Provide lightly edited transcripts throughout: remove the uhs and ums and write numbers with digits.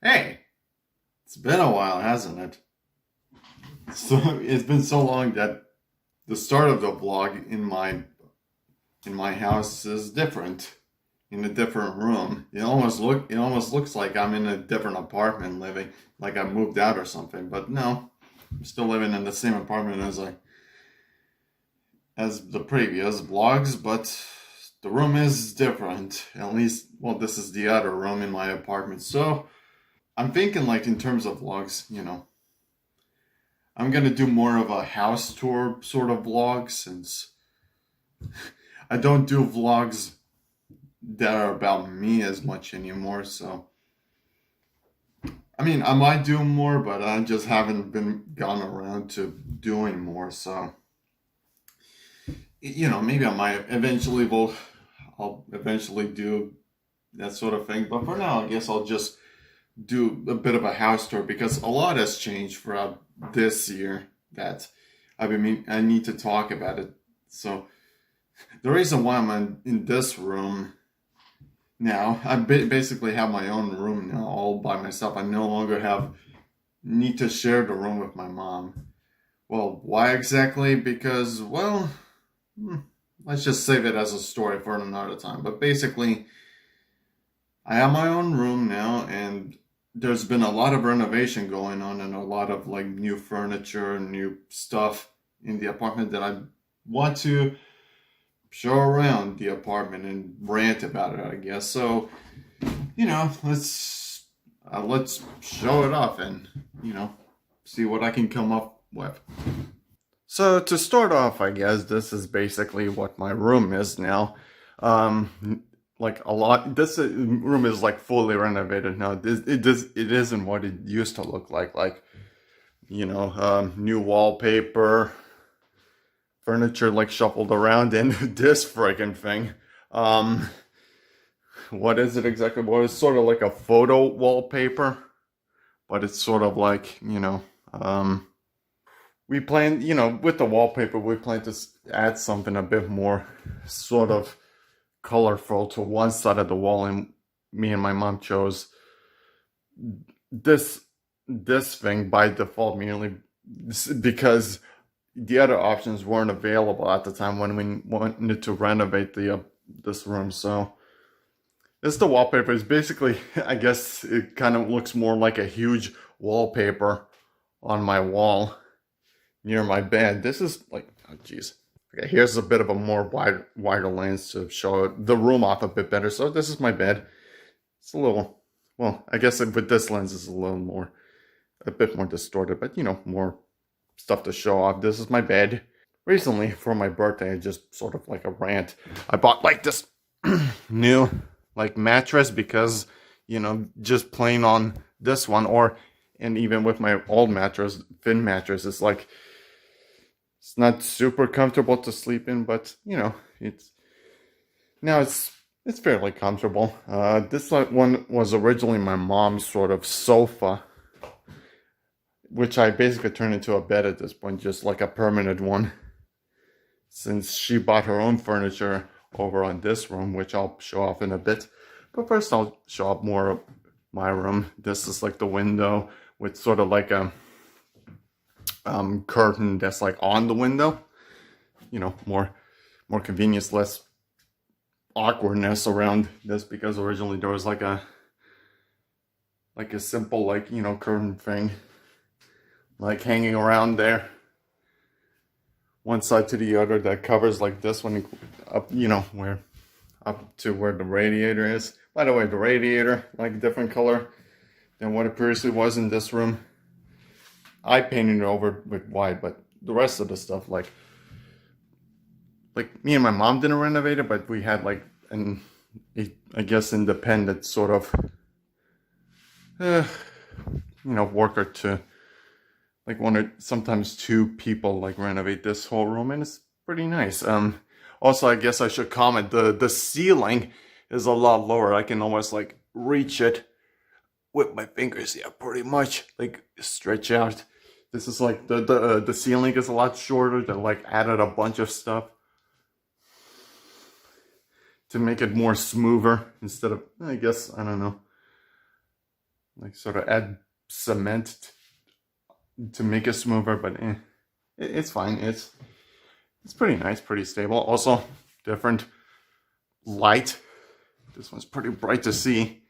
Hey, it's been a while, hasn't it? So it's been so long that the start of the vlog in my house is different, in a different room. It almost looks like I'm in a different apartment living, like I moved out or something. But no, I'm still living in the same apartment as the previous vlogs, but the room is different. At least, well, this is the other room in my apartment. So I'm thinking like in terms of vlogs. I'm gonna do more of a house tour sort of vlog since I don't do vlogs that are about me as much anymore. So, I mean, I might do more, but I just haven't been gone around to doing more. So, maybe I'll eventually do that sort of thing. But for now, I guess I'll just do a bit of a house tour because a lot has changed throughout this year that I need to talk about it. So the reason why I'm in this room now, I basically have my own room now, all by myself. I no longer need to share the room with my mom. Well, why exactly? Because, well, hmm, let's just save it as a story for another time. But basically, I have my own room now, and there's been a lot of renovation going on and a lot of like new furniture and new stuff in the apartment that I want to show around the apartment and rant about it, I guess. So, let's show it off and see what I can come up with. So to start off, I guess this is basically what my room is now. Like a lot, this room is like fully renovated now. It isn't what it used to look like. Like new wallpaper, furniture like shuffled around, and this friggin' thing. Um, what is it exactly? Well, it's sort of like a photo wallpaper, but it's sort of like we plan, with the wallpaper, we plan to add something a bit more sort of colorful to one side of the wall, and me and my mom chose this this thing by default, merely because the other options weren't available at the time when we wanted to renovate the this room. So this the wallpaper is basically, I guess it kind of looks more like a huge wallpaper on my wall near my bed. This is like, oh geez. Okay, here's a bit of a more wider lens to show the room off a bit better. So this is my bed. It's a little, well, I guess with this lens it's a bit more distorted, but more stuff to show off. This is my bed. Recently, for my birthday, I just sort of like a rant. I bought like this new like mattress because just playing on this one, and even with my old mattress, thin mattress, it's not super comfortable to sleep in, but it's fairly comfortable. This one was originally my mom's sort of sofa, which I basically turned into a bed at this point, just like a permanent one, since she bought her own furniture over on this room, which I'll show off in a bit. But first I'll show off more of my room. This is like the window with sort of like a curtain that's like on the window. More convenience, less awkwardness around this, because originally there was like a simple curtain thing like hanging around there, one side to the other, that covers like this one up, where up to where the radiator is. By the way, the radiator, like, different color than what it previously was in this room. I painted it over with white, but the rest of the stuff, like me and my mom didn't renovate it, but we had like I guess independent sort of worker to, like, one or sometimes two people like renovate this whole room, and it's pretty nice. Also, I guess I should comment, the ceiling is a lot lower. I can almost like reach it with my fingers. Yeah, pretty much like stretch out. This is like the ceiling is a lot shorter. They like added a bunch of stuff to make it more smoother, instead of, I guess, I don't know. like sort of add cement to make it smoother, but it's fine. It's pretty nice, pretty stable. Also, different light. This one's pretty bright to see,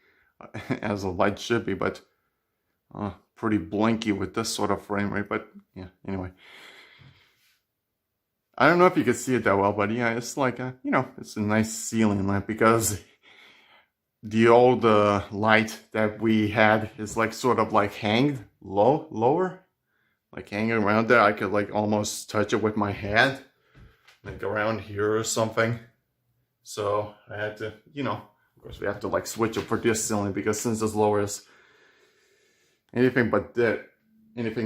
as a light should be, but pretty blinky with this sort of frame rate. But yeah, anyway. I don't know if you can see it that well, but yeah, it's like a, it's a nice ceiling lamp, because the old light that we had is like sort of like hanged lower, like hanging around there. I could like almost touch it with my hand, like around here or something. So I had to, of course we have to like switch it for this ceiling, because since it's lower, is anything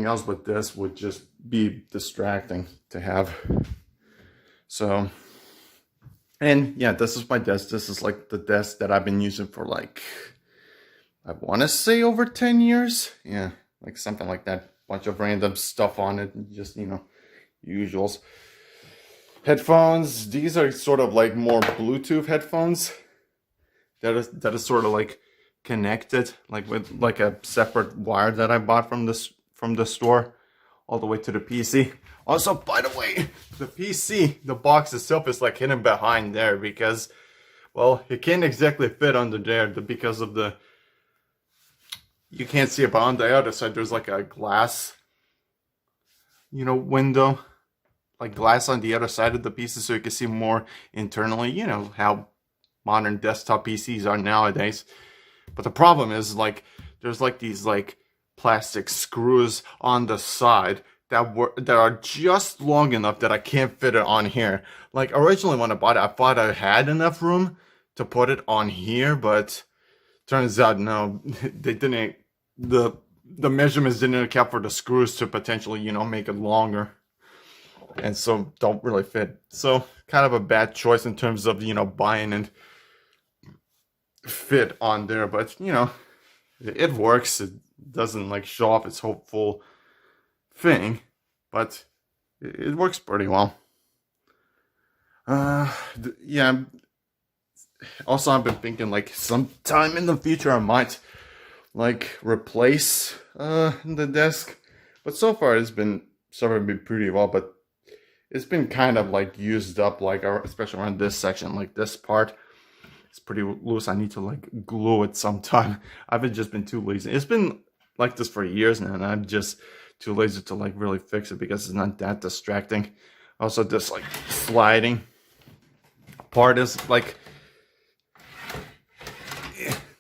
else but this would just be distracting to have. So, and yeah, this is my desk. This is like the desk that I've been using for like, I want to say over 10 years. Yeah, like something like that. Bunch of random stuff on it. Just, usuals. Headphones. These are sort of like more Bluetooth headphones. That is sort of like connected, like with like a separate wire that I bought from the store, all the way to the PC. Also, by the way, the PC, the box itself is like hidden behind there, because, well, it can't exactly fit under there because of you can't see it, but on the other side there's like a glass, window, like glass on the other side of the PC, so you can see more internally. You know how modern desktop PCs are nowadays. But the problem is, like, there's like these like plastic screws on the side that are just long enough that I can't fit it on here. Like, originally when I bought it, I thought I had enough room to put it on here, but turns out no, they didn't. The measurements didn't account for the screws to potentially, make it longer, and so don't really fit. So kind of a bad choice in terms of, buying and fit on there, but it works. It doesn't like show off its hopeful thing, but it works pretty well. Yeah. Also, I've been thinking like sometime in the future I might like replace the desk, but so far it's been serving pretty well. But it's been kind of like used up, like especially around this section, like this part. It's pretty loose. I need to like glue it sometime. I've just been too lazy. It's been like this for years now, and I'm just too lazy to like really fix it because it's not that distracting. Also, this like sliding part is like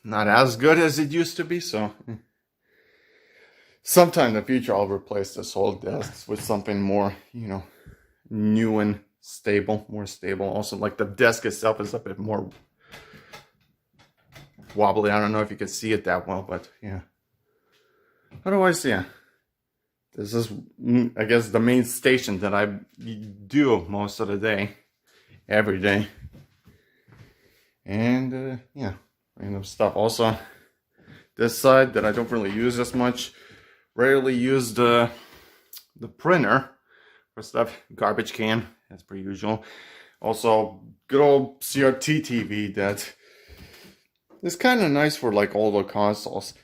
not as good as it used to be. So sometime in the future I'll replace this whole desk with something more, new and stable, more stable. Also, like the desk itself is a bit more wobbly. I don't know if you can see it that well, but yeah. Otherwise, yeah. This is, I guess, the main station that I do most of the day, every day. And yeah, random stuff. Also, this side that I don't really use as much, rarely use the printer for stuff. Garbage can, as per usual. Also, good old CRT TV that is kind of nice for like older consoles.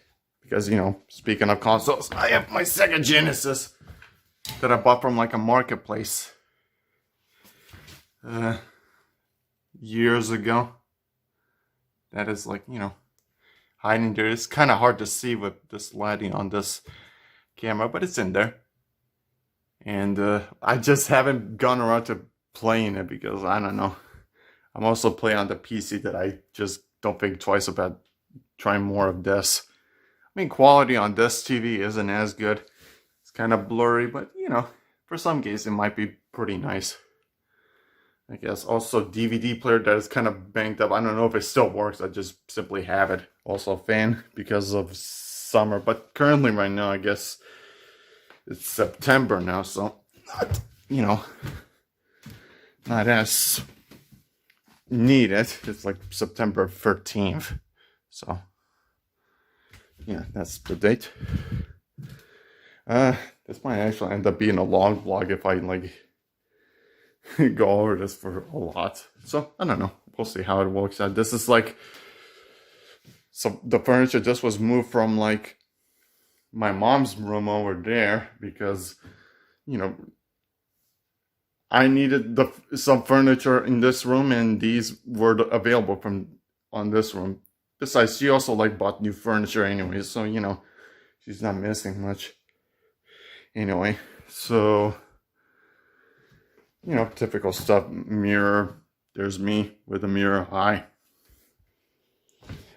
Because, speaking of consoles, I have my Sega Genesis that I bought from like a marketplace years ago. That is like, hiding there. It's kind of hard to see with this lighting on this camera, but it's in there. And I just haven't gone around to playing it because, I don't know. I'm also playing on the PC that I just don't think twice about trying more of this. I mean, quality on this TV isn't as good. It's kind of blurry, but, for some games it might be pretty nice. I guess. Also, DVD player that is kind of banged up. I don't know if it still works. I just simply have it. Also a fan because of summer. But currently right now, I guess it's September now. So, not, not as needed. It's like September 13th. So, yeah, that's the date. This might actually end up being a long vlog if I like go over this for a lot. So I don't know. We'll see how it works out. This is like So the furniture just was moved from like my mom's room over there because, you know, I needed some furniture in this room, and these were available from on this room. Besides, she also like bought new furniture anyway, so you know, she's not missing much anyway. So, you know, typical stuff. Mirror. There's me with a mirror. Hi.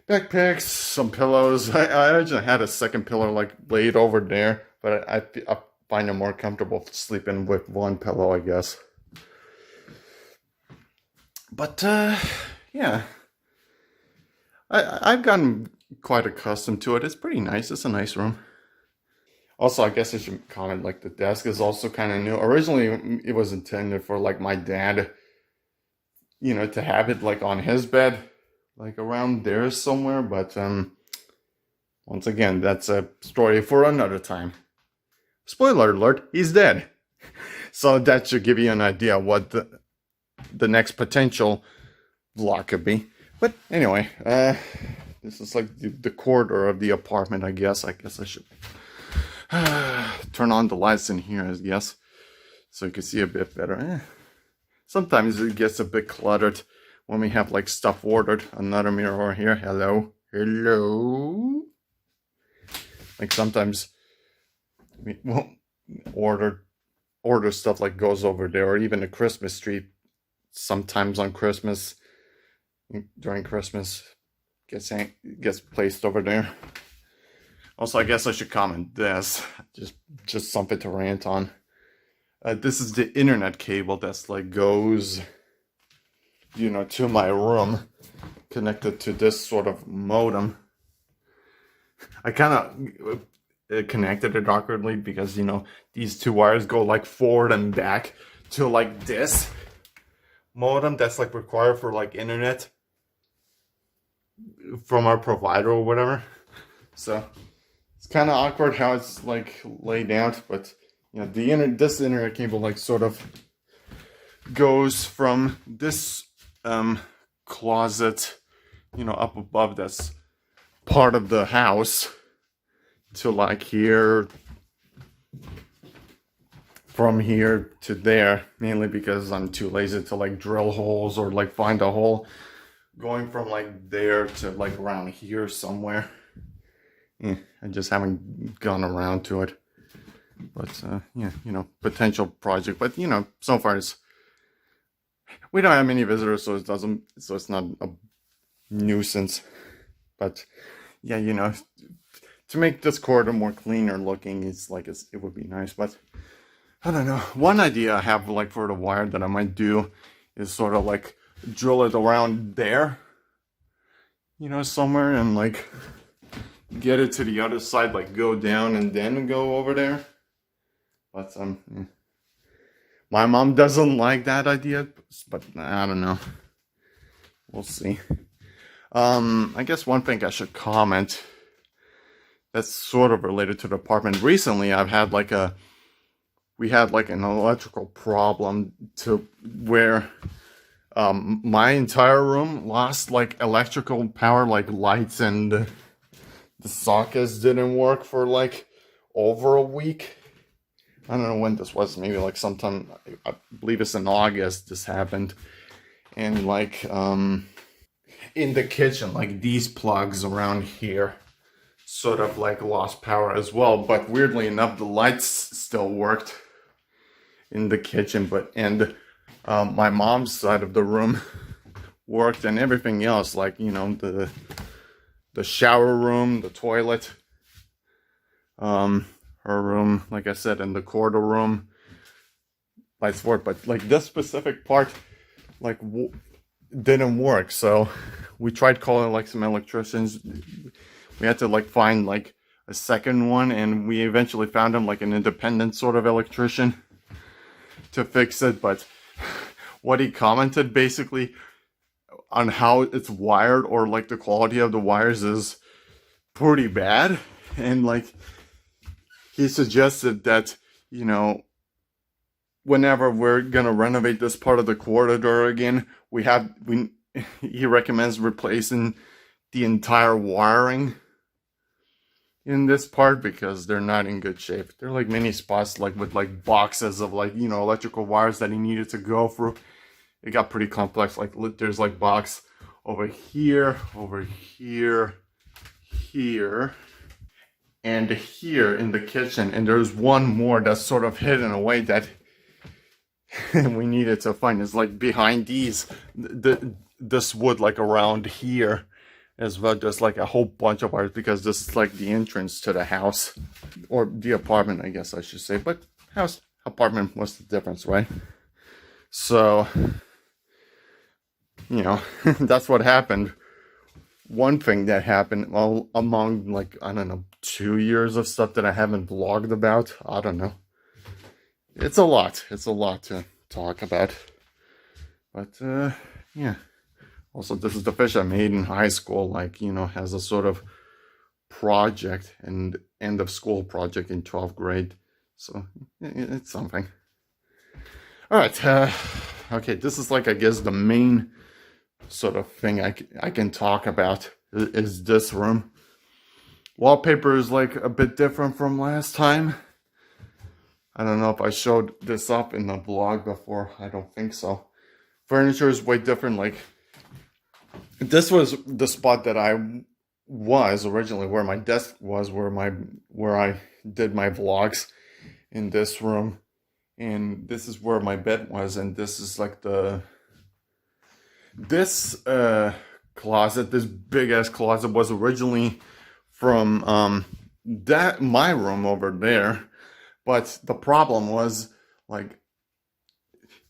Backpacks, some pillows. I originally had a second pillow like laid over there, but I find it more comfortable sleeping with one pillow, I guess. But yeah, I've gotten quite accustomed to it. It's pretty nice. It's a nice room. Also, I guess I should comment like the desk is also kind of new. Originally, it was intended for like my dad, you know, to have it like on his bed, like around there somewhere. But once again, that's a story for another time. Spoiler alert: he's dead. So that should give you an idea what the next potential vlog could be. But anyway, this is like the corridor of the apartment, I guess. I guess I should turn on the lights in here, I guess, so you can see a bit better. Sometimes it gets a bit cluttered when we have like stuff ordered. Another mirror here. Hello. Hello. Like sometimes we won't order stuff like goes over there, or even a Christmas tree. Sometimes on Christmas, during Christmas, gets placed over there. Also, I guess I should comment this. Just something to rant on. This is the internet cable that's like goes, you know, to my room, connected to this sort of modem. I kind of connected it awkwardly because, you know, these two wires go like forward and back to like this modem that's like required for like internet from our provider or whatever. So it's kind of awkward how it's like laid out, but you know, this internet cable like sort of goes from this closet, you know, up above that's part of the house to like here, from here to there, mainly because I'm too lazy to like drill holes or like find a hole. Going from like there to like around here somewhere. I just haven't gone around to it. But yeah, you know, potential project. But you know, so far we don't have many visitors, so it's not a nuisance. But yeah, you know, to make this corridor more cleaner looking, it would be nice. But I don't know. One idea I have like for the wire that I might do is sort of like drill it around there, you know, somewhere, and like get it to the other side, like go down and then go over there. But my mom doesn't like that idea, but I don't know. We'll see. I guess one thing I should comment that's sort of related to the apartment. Recently, we had like an electrical problem to where my entire room lost like electrical power, like lights and the sockets didn't work for like over a week. I don't know when this was, maybe like sometime, I believe it's in August this happened. And like in the kitchen, like these plugs around here sort of like lost power as well. But weirdly enough, the lights still worked in the kitchen, and my mom's side of the room worked, and everything else, like, you know, the shower room, the toilet, her room, like I said, and the corridor room, lights work, but like this specific part like didn't work. So we tried calling like some electricians. We had to like find like a second one, and we eventually found him, like an independent sort of electrician, to fix it. But what he commented basically on how it's wired, or like the quality of the wires, is pretty bad. And like he suggested that, you know, whenever we're gonna renovate this part of the corridor again, he recommends replacing the entire wiring in this part because they're not in good shape. They're like mini spots, like with like boxes of like, you know, electrical wires that he needed to go through. It got pretty complex. Like there's like box over here, here, and here in the kitchen. And there's one more that's sort of hidden away that we needed to find. It's like behind these, this wood like around here as well. Just like a whole bunch of wires because this is like the entrance to the house or the apartment, I guess I should say. But house, apartment, what's the difference, right? So, you know, that's what happened. One thing that happened among like, I don't know, 2 years of stuff that I haven't vlogged about. I don't know. It's a lot. It's a lot to talk about. But, yeah. Also, this is the fish I made in high school, like, you know, as a sort of project and end of school project in 12th grade. So, it's something. All right. Okay, this is like, I guess, the main sort of thing I can talk about is this room. Wallpaper is like a bit different from last time. I don't know if I showed this up in the vlog before. I don't think so. Furniture is way different. Like, this was the spot that I was originally, where my desk was, where I did my vlogs, in this room. And this is where my bed was, and this is like this closet, this big ass closet was originally from my room over there. But the problem was, like,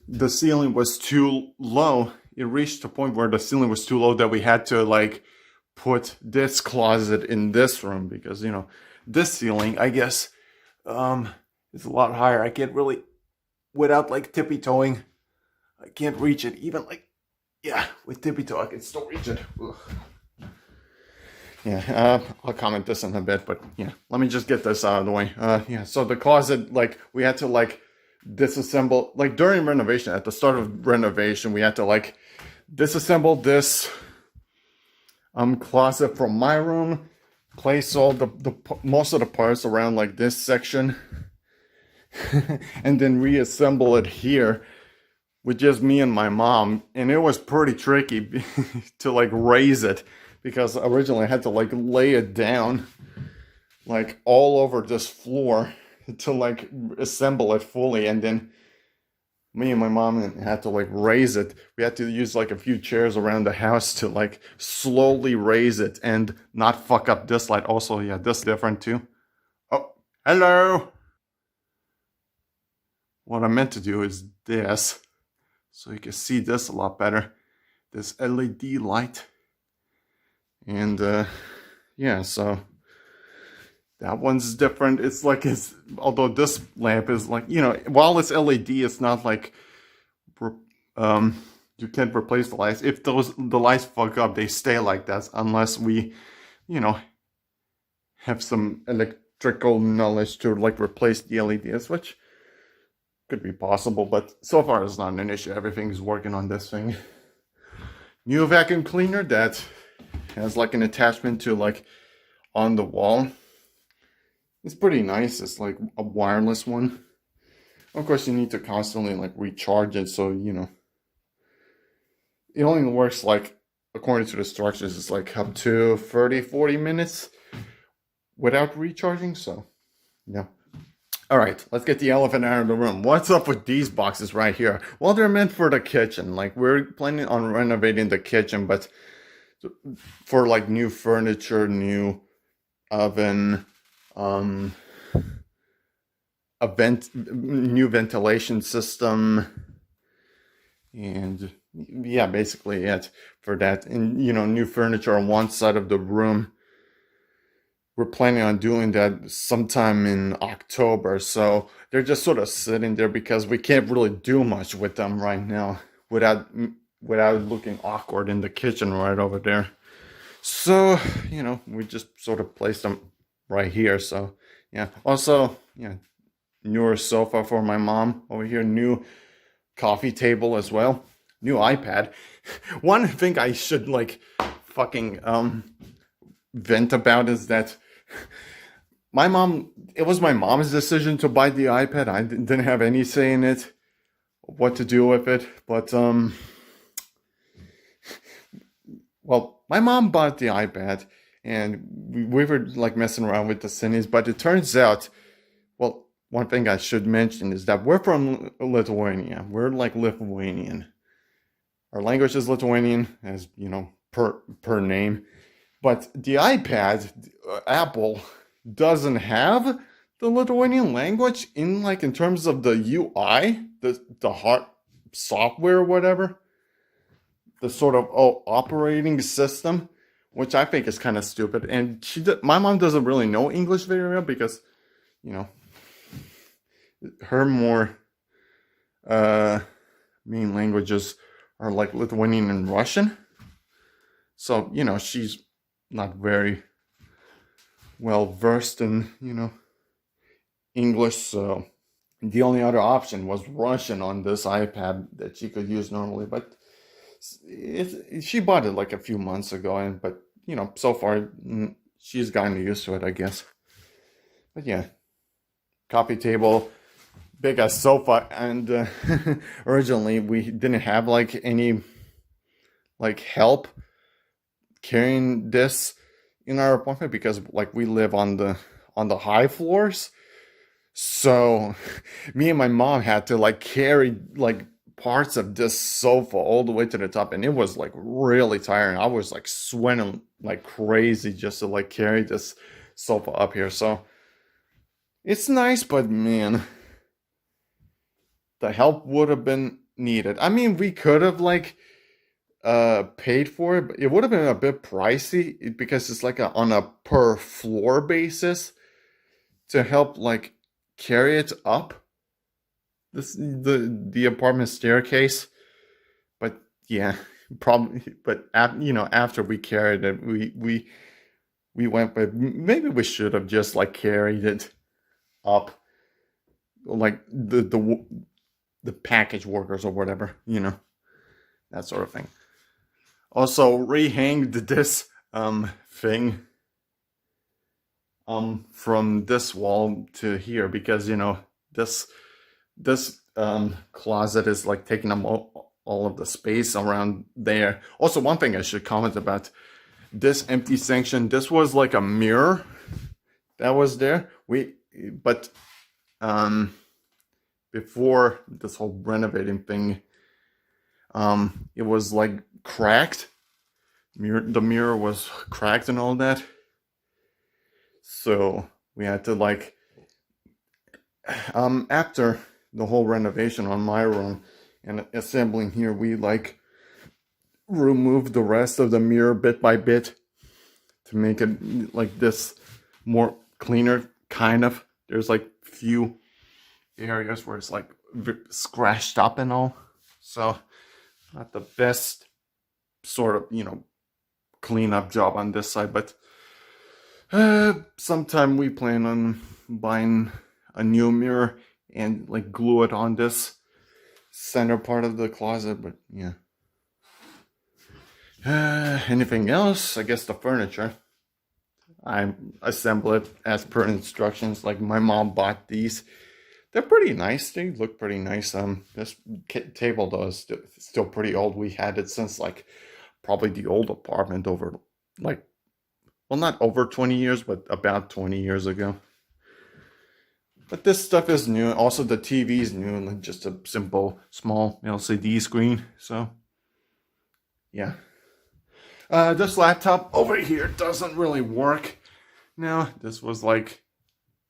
the ceiling was too low. It reached a point where the ceiling was too low that we had to like put this closet in this room because, you know, this ceiling, I guess, is a lot higher. I can't really, without like tippy toeing, I can't reach it. Even like, yeah, with tippy toe, I can still reach it. Ugh. Yeah, I'll comment this in a bit, but yeah, let me just get this out of the way. Yeah, so the closet, like, we had to like disassemble, like during renovation, at the start of renovation, we had to like disassemble this closet from my room, place all the most of the parts around like this section, and then reassemble it here with just me and my mom. And it was pretty tricky to like raise it, because originally I had to like lay it down like all over this floor to like assemble it fully, and then me and my mom had to like raise it. We had to use like a few chairs around the house to like slowly raise it and not fuck up this light. Also, yeah, this is different too. Oh, hello. What I meant to do is this, so you can see this a lot better. This LED light. And yeah, so that one's different. It's like, although this lamp is like, you know, while it's LED, it's not like you can't replace the lights. If the lights fuck up, they stay like that unless we, you know, have some electrical knowledge to like replace the LEDs, which could be possible, but so far it's not an issue. Everything's working on this thing. New vacuum cleaner that has like an attachment to like on the wall. It's pretty nice. It's like a wireless one. Of course, you need to constantly like recharge it, so you know, it only works like, according to the instructions, it's like up to 30-40 minutes without recharging. So yeah. All right, let's get the elephant out of the room. What's up with these boxes right here? Well, they're meant for the kitchen. Like, we're planning on renovating the kitchen, but for like new furniture, new oven, new ventilation system, and yeah, basically it for that. And you know, new furniture on one side of the room. We're planning on doing that sometime in October, so they're just sort of sitting there because we can't really do much with them right now without looking awkward in the kitchen right over there. So, you know, we just sort of placed them right here. So yeah, also, yeah, newer sofa for my mom over here, new coffee table as well, new iPad. One thing I should like fucking vent about is that it was my mom's decision to buy the iPad. I didn't have any say in it, what to do with it. But well, my mom bought the iPad, and we were like messing around with the settings. But it turns out, well, one thing I should mention is that we're from Lithuania. We're like Lithuanian. Our language is Lithuanian, as you know, per name. But the iPad, Apple, doesn't have the Lithuanian language in terms of the UI, the hard software or whatever, the sort of operating system, which I think is kind of stupid. And my mom doesn't really know English very well because, you know, her more main languages are like Lithuanian and Russian. So, you know, she's not very well versed in, you know, English. So the only other option was Russian on this iPad that she could use normally. But she bought it like a few months ago, but you know, so far she's gotten used to it, I guess. But yeah, coffee table, big ass sofa, and originally we didn't have like any like help carrying this in our apartment because like we live on the high floors. So me and my mom had to like carry like parts of this sofa all the way to the top, and it was like really tiring. I was like sweating like crazy just to like carry this sofa up here. So it's nice, but man, the help would have been needed. I mean, we could have like paid for it, but it would have been a bit pricey because it's like on a per floor basis to help like carry it up the apartment staircase. But yeah, probably. But you know, after we carried it, we went. But maybe we should have just like carried it up, like the package workers or whatever, you know, that sort of thing. Also, rehanged this thing from this wall to here because, you know, this closet is like taking up all of the space around there. Also, one thing I should comment about this empty section, this was like a mirror that was there. But before this whole renovating thing, it was like cracked. The mirror was cracked and all that. So we had to like, after the whole renovation on my room and assembling here, we like removed the rest of the mirror bit by bit to make it like this more cleaner, kind of. There's like few areas where it's like scratched up and all. So not the best sort of, you know, cleanup job on this side, but sometime we plan on buying a new mirror and like glue it on this center part of the closet. But yeah, anything else? I guess the furniture, I assemble it as per instructions. Like my mom bought these. They're pretty nice. They look pretty nice. This table though is still pretty old. We had it since like probably the old apartment over like, well, not over 20 years, but about 20 years ago. But this stuff is new. Also, the TV is new, like just a simple, small LCD screen. So, yeah. This laptop over here doesn't really work. Now, this was like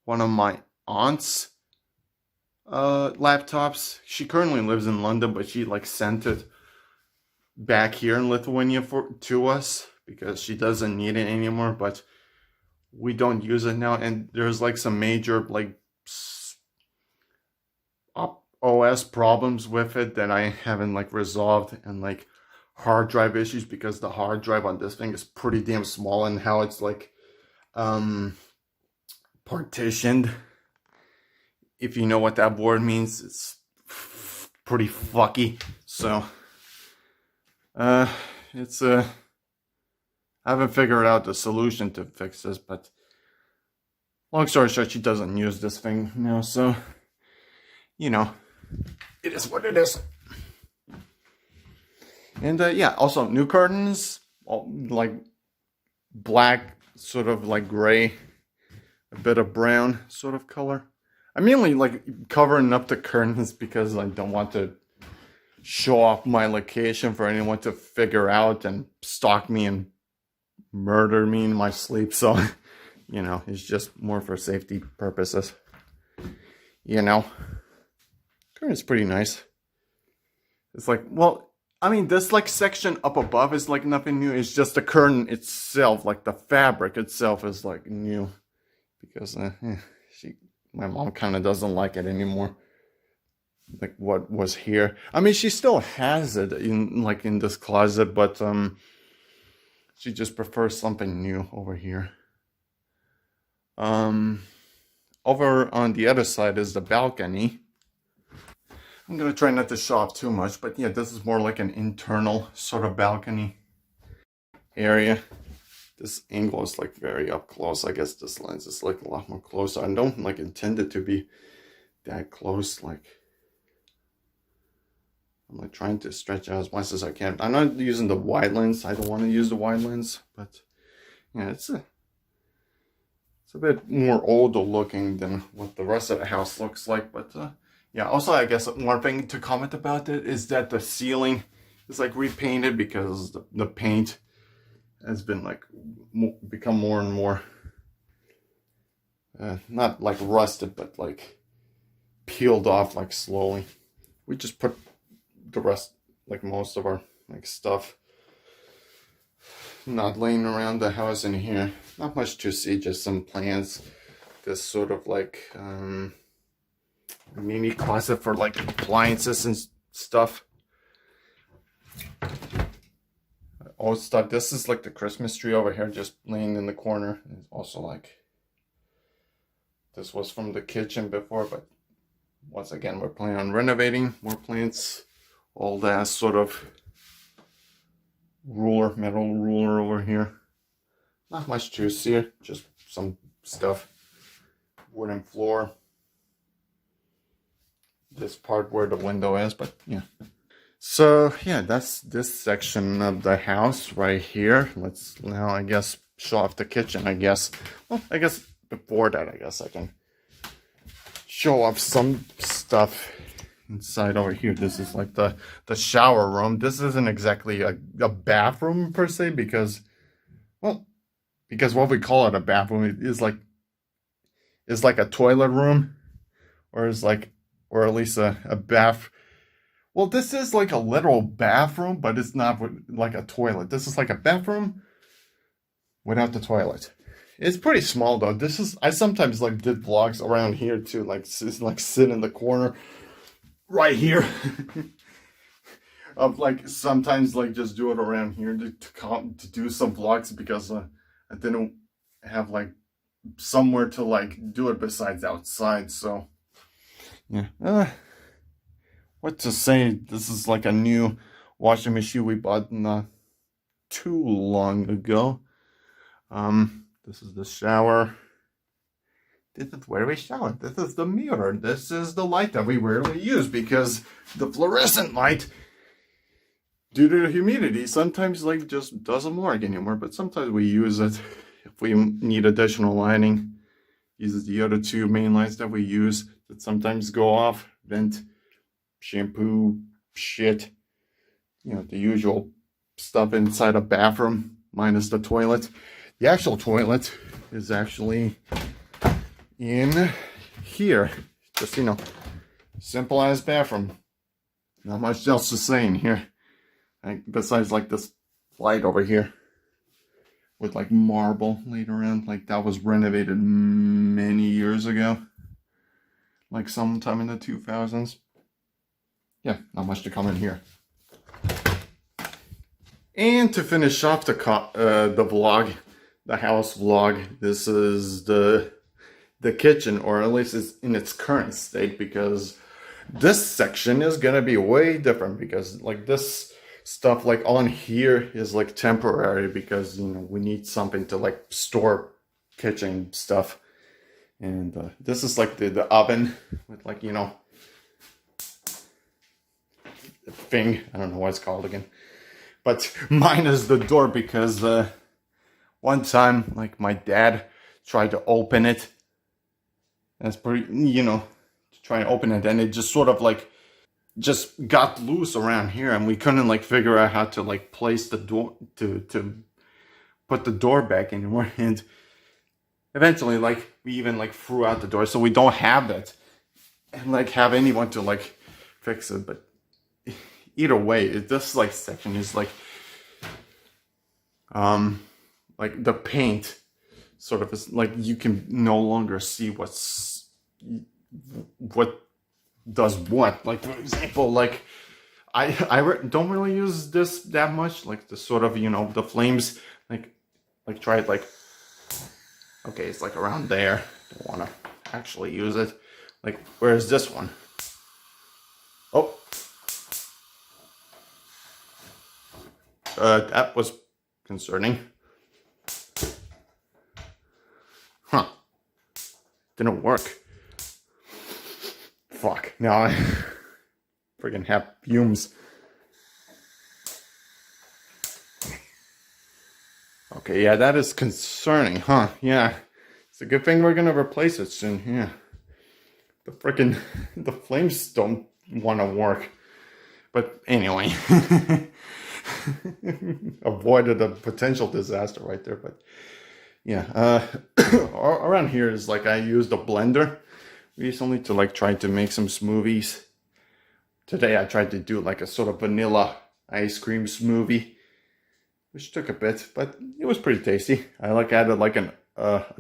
one of my aunt's laptops. She currently lives in London, but she like sent it back here in Lithuania to us because she doesn't need it anymore. But we don't use it now, and there's like some major like OS problems with it that I haven't like resolved, and like hard drive issues because the hard drive on this thing is pretty damn small, and how it's like partitioned, if you know what that word means, it's pretty fucky. So it's I haven't figured out the solution to fix this, but long story short, she doesn't use this thing now, so, you know, it is what it is. And yeah, also new curtains, all, like black, sort of like gray, a bit of brown sort of color. I'm mainly like covering up the curtains because I don't want to show off my location for anyone to figure out and stalk me and murder me in my sleep. So, you know, it's just more for safety purposes. You know, curtain's pretty nice. It's like, well, I mean, this like section up above is like nothing new. It's just the curtain itself, like the fabric itself is like new. Because my mom kind of doesn't like it anymore. Like what was here. I mean, she still has it in this closet, but she just prefers something new over here. Over on the other side is the balcony. I'm gonna try not to show off too much, but yeah, this is more like an internal sort of balcony area. This angle is like very up close. I guess this lens is like a lot more closer. I don't like intend it to be that close. Like I'm like trying to stretch out as much as I can. I'm not using the wide lens. I don't want to use the wide lens, but yeah, it's a bit more older looking than what the rest of the house looks like. But yeah, also I guess one thing to comment about it is that the ceiling is like repainted because the paint has been like become more and more not like rusted, but like peeled off like slowly. We just put the rest, like most of our like stuff, not laying around the house in here. Not much to see, just some plants. This sort of like mini closet for like appliances and stuff. Oh, stuff. This is like the Christmas tree over here, just laying in the corner. It's also like, this was from the kitchen before, but once again, we're planning on renovating. More plants, all that sort of ruler, metal ruler over here. Not much to see here, just some stuff. Wooden floor. This part where the window is, but yeah. So yeah, that's this section of the house right here. Let's now, I guess, show off the kitchen, I guess. Well, I guess before that, I guess I can show off some stuff inside over here. This is like the shower room. This isn't exactly a bathroom per se, because, well, because what we call it a bathroom is like a toilet room, or is like, or at least a bath. Well, this is like a literal bathroom, but it's not like a toilet. This is like a bathroom without the toilet. It's pretty small though. This is, I sometimes like did vlogs around here too, like sit in the corner right here. Of like sometimes like just do it around here to do some vlogs, because I didn't have like somewhere to like do it besides outside. So yeah. What to say? This is like a new washing machine we bought not too long ago. This is the shower. This is where we shower. This is the mirror. This is the light that we rarely use, because the fluorescent light, due to the humidity, sometimes like just doesn't work anymore. But sometimes we use it if we need additional lighting. These are the other two main lights that we use that sometimes go off. Vent, shampoo, shit, you know, the usual stuff inside a bathroom, minus the toilet. The actual toilet is actually in here. Just, you know, simple as bathroom. Not much else to say in here, like, besides like this light over here with like marble laid around. Like that was renovated many years ago, like sometime in the 2000s. Yeah, not much to come in here. And to finish off the vlog, the house vlog, this is the kitchen, or at least it's in its current state, because this section is gonna be way different, because like this stuff like on here is like temporary because, you know, we need something to like store kitchen stuff. And this is like the oven with like, you know, thing. I don't know what it's called again. But mine is the door because one time, like, my dad tried to open it. That's pretty, you know, to try and open it, and it just sort of like just got loose around here, and we couldn't like figure out how to like place the door to put the door back anymore. And eventually, like, we even like threw out the door, so we don't have it and like have anyone to like fix it. But either way, this like section is like the paint sort of is like you can no longer see what does what. Like, for example, like I don't really use this that much, like the sort of, you know, the flames, like try it like, okay, it's like around there. Don't want to actually use it. Like, where's this one? Oh, that was concerning. Huh. Didn't work. Fuck. Now I friggin' have fumes. Okay, yeah, that is concerning, huh? Yeah. It's a good thing we're gonna replace it soon, yeah. The flames don't want to work. But anyway. Avoided a potential disaster right there, but yeah. Around here is like I used a blender recently to like try to make some smoothies. Today I tried to do like a sort of vanilla ice cream smoothie, which took a bit, but it was pretty tasty. I like added like a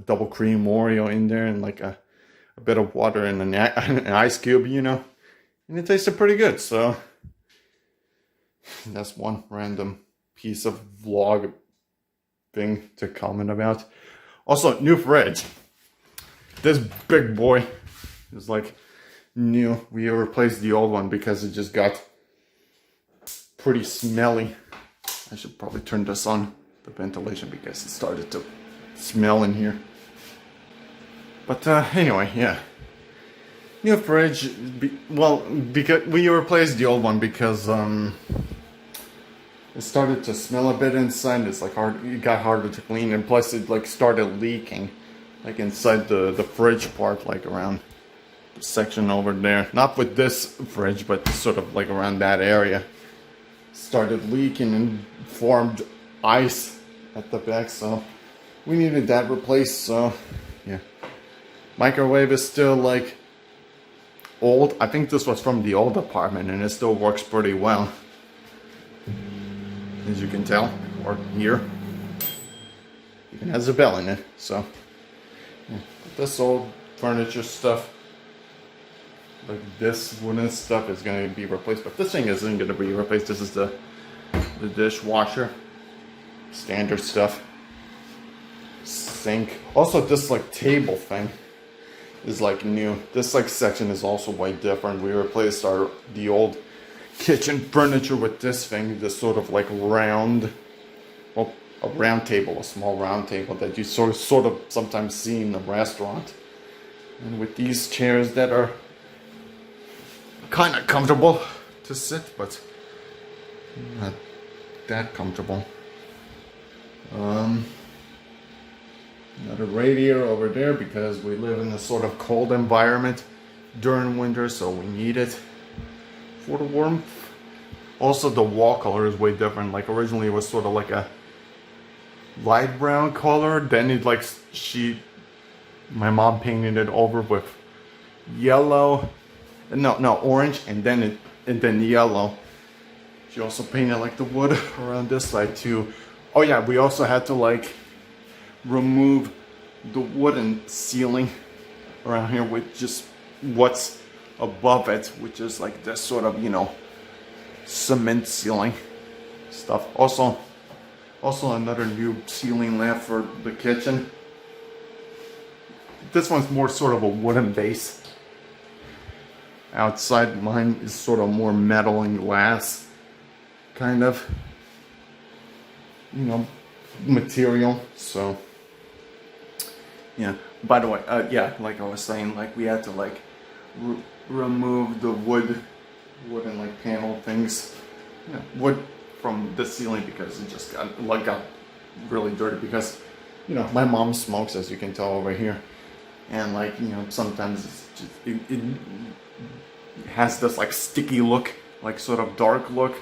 double cream Oreo in there and like a bit of water and an ice cube, you know, and it tasted pretty good. So that's one random piece of vlog thing to comment about. Also, new fridge. This big boy is like new. We replaced the old one because it just got pretty smelly. I should probably turn this on, the ventilation, because it started to smell in here. But anyway, yeah. New fridge. Well, because we replaced the old one because it started to smell a bit inside. It's like hard. It got harder to clean, and plus it like started leaking, like inside the fridge part, like around the section over there. Not with this fridge, but sort of like around that area. Started leaking and formed ice at the back, so we needed that replaced. So yeah, microwave is still like old. I think this was from the old apartment, and it still works pretty well, as you can tell or hear. Even has a bell in it. So yeah. This old furniture stuff, like this wooden stuff, is going to be replaced, but this thing isn't going to be replaced. This is the dishwasher, standard stuff, sink. Also, this like table thing is like new. This like section is also way different. We replaced the old kitchen furniture with this thing, this sort of like round, well, a round table, a small round table that you sort of sometimes see in a restaurant, and with these chairs that are kind of comfortable to sit, but not that comfortable. Another radiator over there because we live in a sort of cold environment during winter, so we need it for the warmth. Also, the wall color is way different. Like originally it was sort of like a light brown color, then it like my mom painted it over with yellow, no, orange, and then yellow. She also painted like the wood around this side too. Oh yeah, we also had to like remove the wooden ceiling around here with just what's above it, which is like this sort of, you know, cement ceiling stuff. Also another new ceiling lamp for the kitchen. This one's more sort of a wooden base. Outside, mine is sort of more metal and glass kind of, you know, material. So yeah. By the way, yeah, like I was saying, like we had to like remove the wooden like panel things, wood from the ceiling because it just got really dirty because, my mom smokes, as you can tell over here, and like, sometimes it's just, it has this like sticky look, like sort of dark look,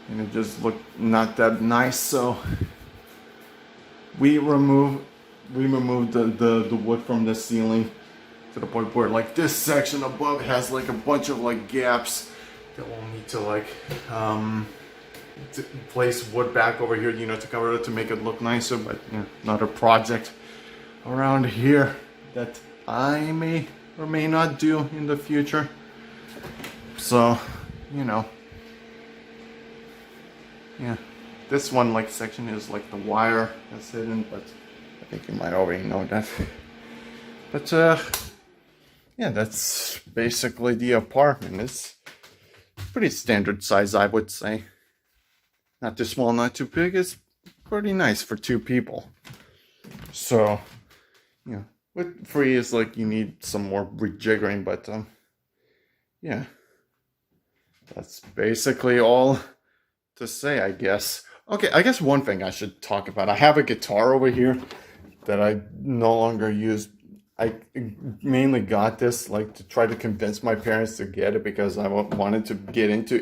and it just looked not that nice. So we removed the wood from the ceiling to the point where like this section above has like a bunch of like gaps that we'll need to like to place wood back over here, to cover it, to make it look nicer. But another project around here that I may or may not do in the future. So, yeah, this one like section is like the wire that's hidden, but I think you might already know that. But yeah, that's basically the apartment. It's pretty standard size, I would say. Not too small, not too big. It's pretty nice for 2 people. So, with 3 is like you need some more rejiggering, but yeah, that's basically all to say, I guess. Okay, I guess one thing I should talk about. I have a guitar over here that I no longer use. I mainly got this like to try to convince my parents to get it because I wanted to get into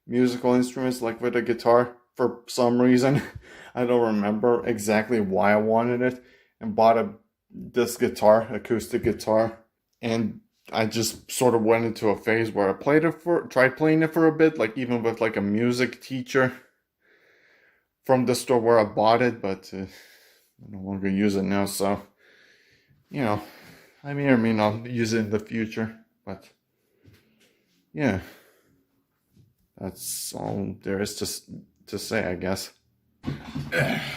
musical instruments like with a guitar for some reason. I don't remember exactly why I wanted it, and bought this guitar, acoustic guitar, and I just sort of went into a phase where I tried playing it for a bit, like even with like a music teacher from the store where I bought it, but I no longer use it now. So, I may or may not use it in the future, but yeah, that's all there is to say, I guess.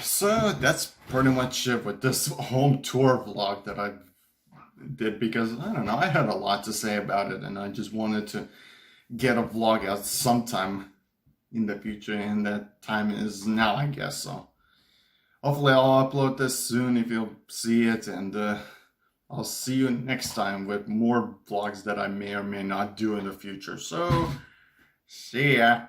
So that's pretty much it with this home tour vlog that I did, because I don't know, I had a lot to say about it, and I just wanted to get a vlog out sometime in the future, and that time is now, I guess. So hopefully I'll upload this soon if you'll see it, and I'll see you next time with more vlogs that I may or may not do in the future. So see ya.